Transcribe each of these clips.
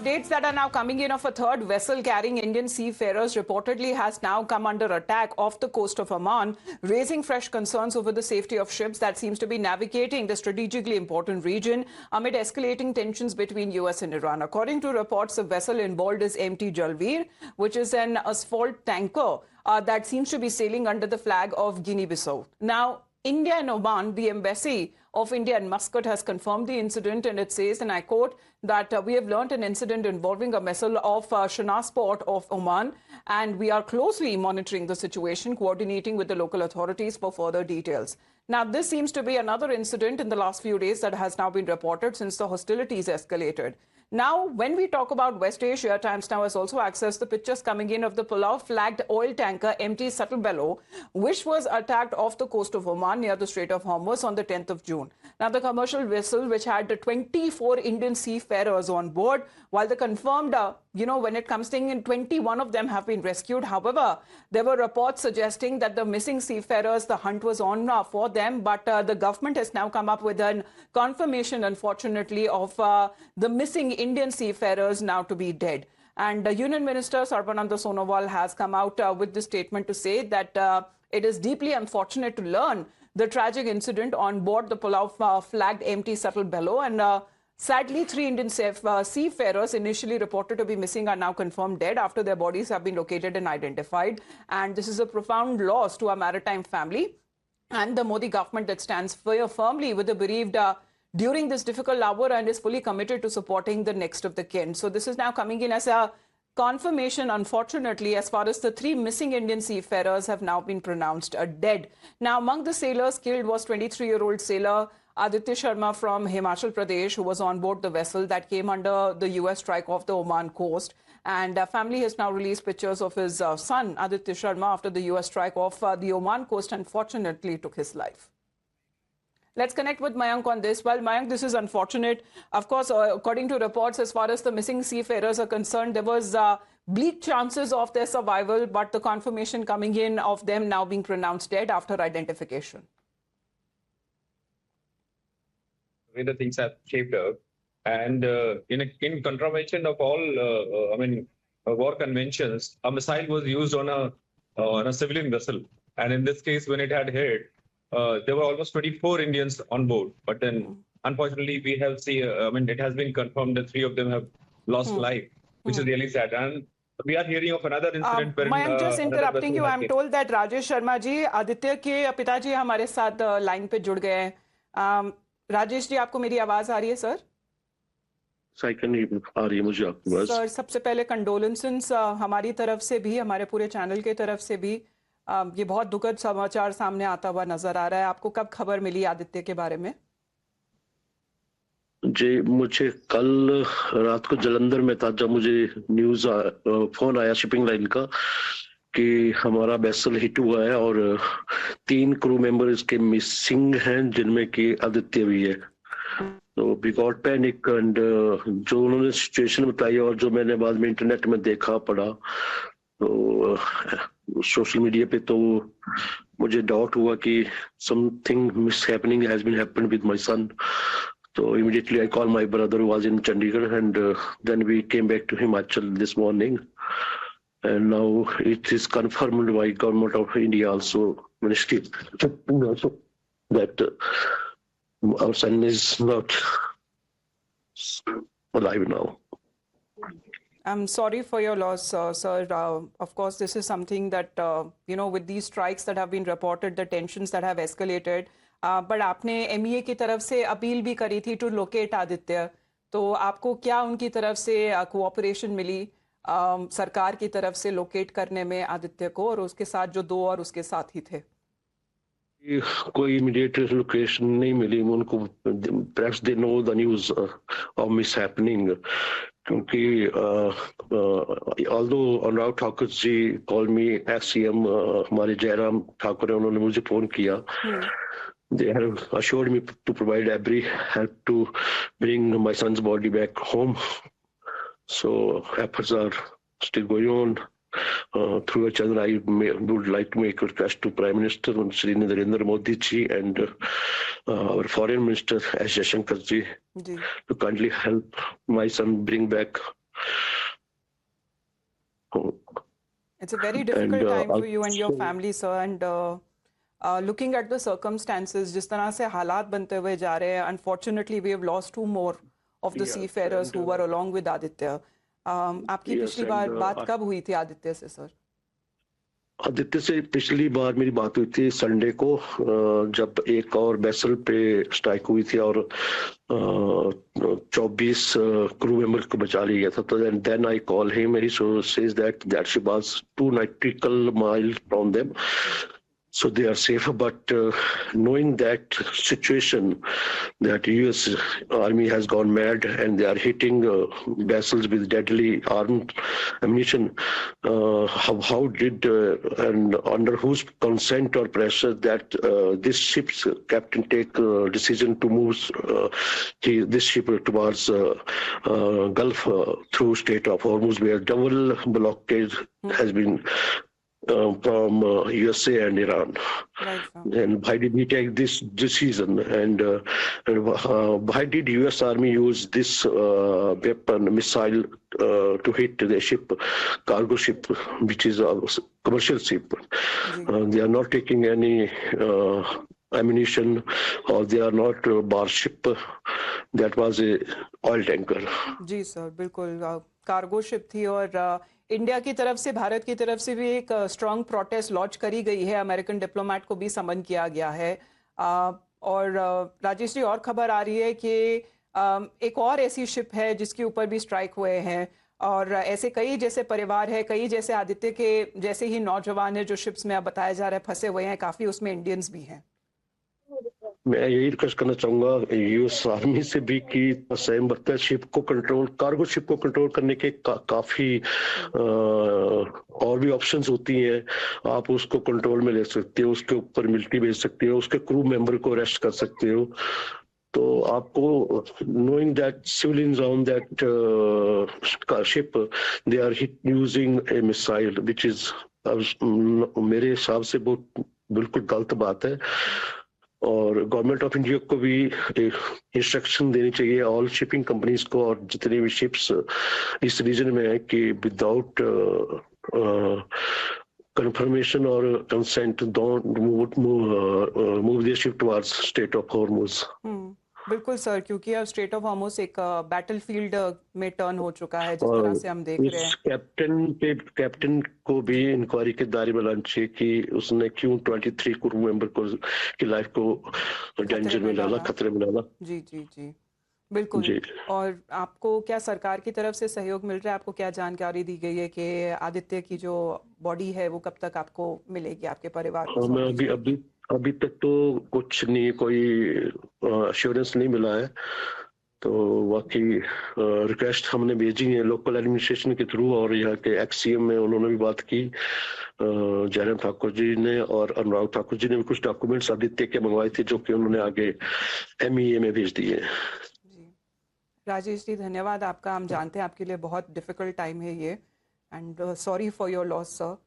updates that are now coming in of a third vessel carrying Indian seafarers reportedly has now come under attack off the coast of Oman, raising fresh concerns over the safety of ships that seems to be navigating the strategically important region amid escalating tensions between US and Iran. According to reports, the vessel involved is MT Jalveer, which is an asphalt tanker that seems to be sailing under the flag of Guinea-Bissau. Now, India and Oman, the embassy of India in Muscat has confirmed the incident, and it says, and I quote, that we have learned an incident involving a vessel of Shanas port of Oman, and we are closely monitoring the situation, coordinating with the local authorities for further details. Now, this seems to be another incident in the last few days that has now been reported since the hostilities escalated. Now, when we talk about West Asia, Times Now has also accessed the pictures coming in of the Palau-flagged oil tanker MT Sattelbello, which was attacked off the coast of Oman near the Strait of Hormuz on the 10th of June. Now, the commercial vessel, which had 24 Indian seafarers on board, while the confirmed, when it comes in, 21 of them have been rescued. However, there were reports suggesting that the missing seafarers, the hunt was on for them, but the government has now come up with a confirmation, unfortunately, of the missing Indian seafarers now to be dead. And Union Minister Sarbananda Sonowal has come out with this statement to say that it is deeply unfortunate to learn the tragic incident on board the Palau-flagged MT Sattelbello. And sadly, 3 Indian seafarers initially reported to be missing are now confirmed dead after their bodies have been located and identified. And this is a profound loss to our maritime family and the Modi government that stands firmly with the bereaved during this difficult hour and is fully committed to supporting the next of the kin. So this is now coming in as a confirmation, unfortunately, as far as the 3 missing Indian seafarers have now been pronounced dead. Now, among the sailors killed was 23-year-old sailor Aditya Sharma from Himachal Pradesh, who was on board the vessel that came under the US strike off the Oman coast. And family has now released pictures of his son, Aditya Sharma, after the US strike off the Oman coast, unfortunately took his life. Let's connect with Mayank on this. Well, Mayank, this is unfortunate. Of course, according to reports, as far as the missing seafarers are concerned, there was bleak chances of their survival, but the confirmation coming in of them now being pronounced dead after identification. The way the things have shaped up, and in contravention of all, war conventions, a missile was used on a civilian vessel, and in this case, when it had hit, there were almost 24 Indians on board. But then, unfortunately, we have seen, it has been confirmed that 3 of them have lost life, which is really sad. And we are hearing of another incident. Mayank, just interrupting you, I'm told that Rajesh Sharma ji, Aditya के पिताजी हमारे साथ line पे जुड़ गए हैं. राजेश जी, आपको मेरी आवाज आ रही है सर? सेकंड आ रही है मुझे आपकी आवाज. सर, सबसे पहले कंडोलेंसेस हमारी तरफ से भी, हमारे पूरे चैनल की तरफ से भी. ये बहुत दुखद समाचार सामने आता हुआ नजर आ रहा है. आपको कब खबर मिली आदित्य के बारे में? जी, मुझे कल रात को जलंधर में था जब मुझे न्यूज फोन आया शिपिंग लाइन का कि हमारा वेसल हिट हुआ है और 3 क्रू मेंबर इसके मिसिंग हैं, जिनमें कि आदित्य भी है. तो वी गॉट पैनिक, एंड जो उन्होंने सिचुएशन बताई और जो मैंने बाद में इंटरनेट में देखा पढ़ा तो सोशल मीडिया पे, तो मुझे डाउट हुआ कि something mishappening has been happened with my son. So immediately I called my brother who was in Chandigarh, and then we came back to Himachal this morning. And now it is confirmed by government of India also, Ministry also, that our son is not alive now. I'm sorry for your loss, sir. Of course, this is something that, with these strikes that have been reported, the tensions that have escalated. But आपने MEA की तरफ से appeal भी करी थी to locate Aditya. तो आपको क्या उनकी तरफ से कोऑपरेशन मिली सरकार की तरफ से लोकेट करने में आदित्य को, और उसके साथ जो 2 और उसके साथी थे? कोई इमीडिएट लोकेशन नहीं मिली उनको. perhaps they know the news of mishappening, क्योंकि although Anurag Thakur जी called me as CM हमारे जयराम ठाकुर है, उन्होंने मुझे फोन किया. They have assured me to provide every help to bring my son's body back home. So efforts are still going on. Through each other, I would like to make a request to Prime Minister Shri Narendra Modi ji and our Foreign Minister S. Jaishankar ji to kindly help my son bring back It's a very difficult time for you and your also, family, sir. And looking at the circumstances, जिस तरह से हालात बनते हुए जा रहे हैं, unfortunately, we have lost two more of the yes, seafarers and who were along with Aditya. आपकी yes, पिछली and बार बात कब हुई थी आदित्य से, सर? आदित्य से पिछली बार मेरी बात हुई थी संडे को, जब एक और वेसल पे स्ट्राइक हुई थी और 24 क्रू मेंबर को बचा लिया गया था. तो then I call him, he says that ship was 2 nautical miles from them. So they are safe, but knowing that situation, that US Army has gone mad and they are hitting vessels with deadly armed ammunition, how did and under whose consent or pressure that this ship's captain take decision to move this ship towards Gulf through Strait of Hormuz, where double blockade has been from USA and Iran. Right, And why did he take this decision? And why did US Army use this weapon, missile, to hit the ship, cargo ship, which is a commercial ship? They are not taking any ammunition, or they are not bar ship. That was a oil tanker. जी sir, बिल्कुल cargo ship थी. और India की तरफ से, भारत की तरफ से भी एक स्ट्रांग प्रोटेस्ट लॉन्च करी गई है. अमेरिकन डिप्लोमेट को भी समन किया गया है. और राजेश जी, और खबर आ रही है कि एक और ऐसी शिप है जिसके ऊपर भी स्ट्राइक हुए हैं. और ऐसे कई जैसे परिवार है, कई जैसे आदित्य के जैसे ही नौजवान है जो शिप्स में अब बताया जा रहा है फंसे हुए हैं. काफी उसमें इंडियंस भी हैं. मैं यही रिक्वेस्ट करना चाहूंगा यूएस आर्मी से भी कि संयम बरतें. शिप को कंट्रोल, कार्गो शिप को कंट्रोल करने के काफी और भी ऑप्शंस होती हैं. आप उसको कंट्रोल में ले सकते हो, उसके ऊपर मिलिट्री भेज सकते हो, उसके क्रू मेंबर को अरेस्ट कर सकते हो. तो आपको knowing that civilians on that ship, they are using a missile which is मेरे हिसाब से बहुत बिल्कुल गलत बात है. और गवर्नमेंट ऑफ इंडिया को भी इंस्ट्रक्शन देनी चाहिए ऑल शिपिंग कंपनीज को और जितने भी शिप्स इस रीजन में है कि without confirmation or consent don't move their ship towards Strait of Hormuz. बिल्कुल सर, क्योंकि अब स्ट्रेट ऑफ हॉर्मुज एक बैटलफील्ड में टर्न हो चुका है, जिस तरह से हम देख रहे हैं. कैप्टन को भी इंक्वायरी के दायरे में लाना चाहिए कि उसने क्यों 23 क्रू मेंबर को की लाइफ को डेंजर में डाला, खतरे में डाला. जी जी जी, बिल्कुल जी. और आपको क्या सरकार की तरफ से सहयोग मिल रहा है? आपको क्या जानकारी दी गई है कि आदित्य की जो बॉडी है वो कब तक आपको मिलेगी, आपके परिवार को? अभी तक तो कुछ नहीं, कोई अश्योरेंस नहीं मिला है. तो बाकी रिक्वेस्ट हमने भेजी है लोकल एडमिनिस्ट्रेशन के थ्रू, और यहाँ के एक्स-सीएम में उन्होंने भी बात की. जयराम ठाकुर जी ने और अनुराग ठाकुर जी ने भी कुछ डॉक्यूमेंट्स आदित्य के मंगवाए थे, जो कि उन्होंने आगे MEA में भेज दिए. राजेश जी, धन्यवाद आपका. हम जानते हैं आपके लिए बहुत डिफिकल्ट टाइम है ये, and sorry for your loss sir.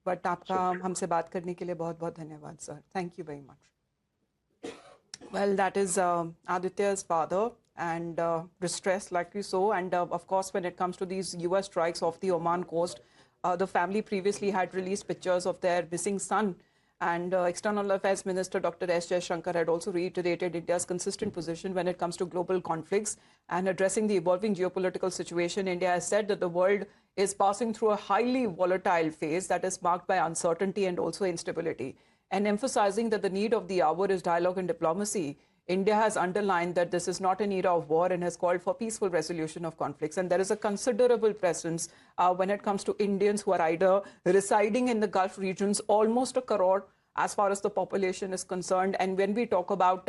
But आपका हमसे बात करने के लिए बहुत बहुत धन्यवाद sir. Thank you very much. Well, that is Aditya's father, and distressed likely so. And of course, when it comes to these US strikes off the Oman coast, the family previously had released pictures of their missing son. And External Affairs Minister Dr. S. Jaishankar had also reiterated India's consistent position when it comes to global conflicts. And addressing the evolving geopolitical situation, India has said that the world is passing through a highly volatile phase that is marked by uncertainty and also instability. And emphasizing that the need of the hour is dialogue and diplomacy, India has underlined that this is not an era of war and has called for peaceful resolution of conflicts. And there is a considerable presence when it comes to Indians who are either residing in the Gulf regions, almost a crore as far as the population is concerned. And when we talk about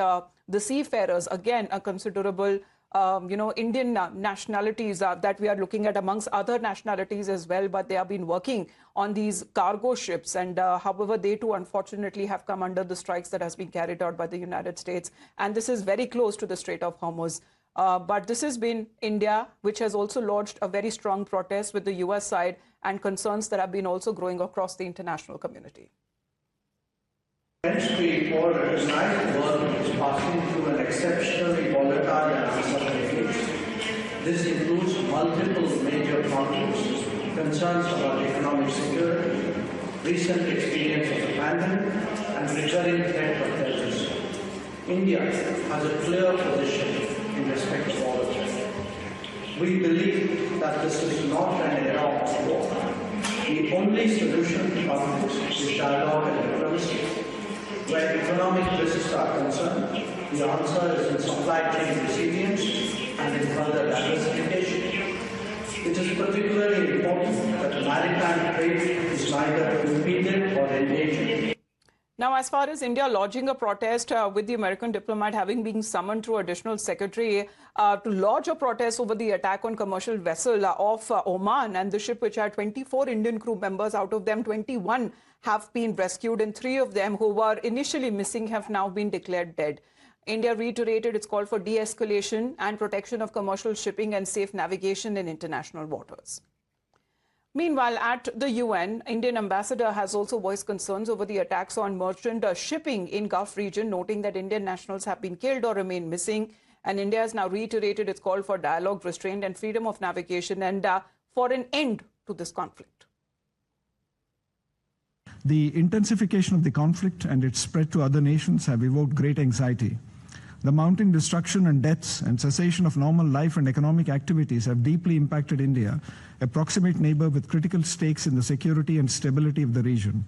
the seafarers, again, a considerable Indian nationalities that we are looking at amongst other nationalities as well, but they have been working on these cargo ships. And however, they too, unfortunately, have come under the strikes that has been carried out by the United States. And this is very close to the Strait of Hormuz. But this has been India, which has also lodged a very strong protest with the US side, and concerns that have been also growing across the international community. Street order tonight world is passing through an exceptionally volatile and uncertain phase. This includes multiple major conflicts, concerns about economic security, recent experience of the pandemic, and recurring threat of terrorism. India has a clear position in respect of all of them. We believe that this is not an era of war. The only solution to conflicts is dialogue and diplomacy. Where economic risks are concerned, the answer is in supply chain resilience and in further diversification. It is particularly important that maritime trade is neither impeded or endangered. Now, as far as India lodging a protest with the American diplomat having been summoned through additional secretary to lodge a protest over the attack on commercial vessel of Oman, and the ship which had 24 Indian crew members, out of them 21 have been rescued, and 3 of them who were initially missing have now been declared dead. India reiterated its call for de-escalation and protection of commercial shipping and safe navigation in international waters. Meanwhile, at the UN, Indian ambassador has also voiced concerns over the attacks on merchant shipping in Gulf region, noting that Indian nationals have been killed or remain missing. And India has now reiterated its call for dialogue, restraint and freedom of navigation and for an end to this conflict. The intensification of the conflict and its spread to other nations have evoked great anxiety. The mounting destruction and deaths and cessation of normal life and economic activities have deeply impacted India, a proximate neighbor with critical stakes in the security and stability of the region.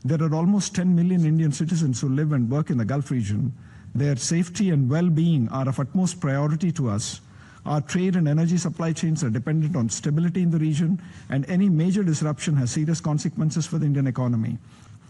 There are almost 10 million Indian citizens who live and work in the Gulf region. Their safety and well-being are of utmost priority to us. Our trade and energy supply chains are dependent on stability in the region, and any major disruption has serious consequences for the Indian economy.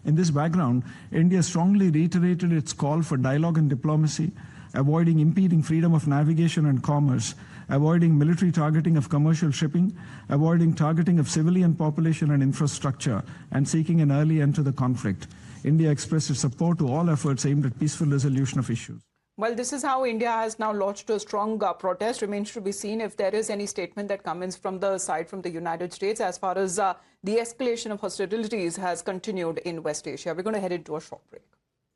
In this background, India strongly reiterated its call for dialogue and diplomacy, avoiding impeding freedom of navigation and commerce, avoiding military targeting of commercial shipping, avoiding targeting of civilian population and infrastructure, and seeking an early end to the conflict. India expressed its support to all efforts aimed at peaceful resolution of issues. Well, this is how India has now launched a strong protest. Remains to be seen if there is any statement that comes from the side from the United States as far as the escalation of hostilities has continued in West Asia. We're going to head into a short break.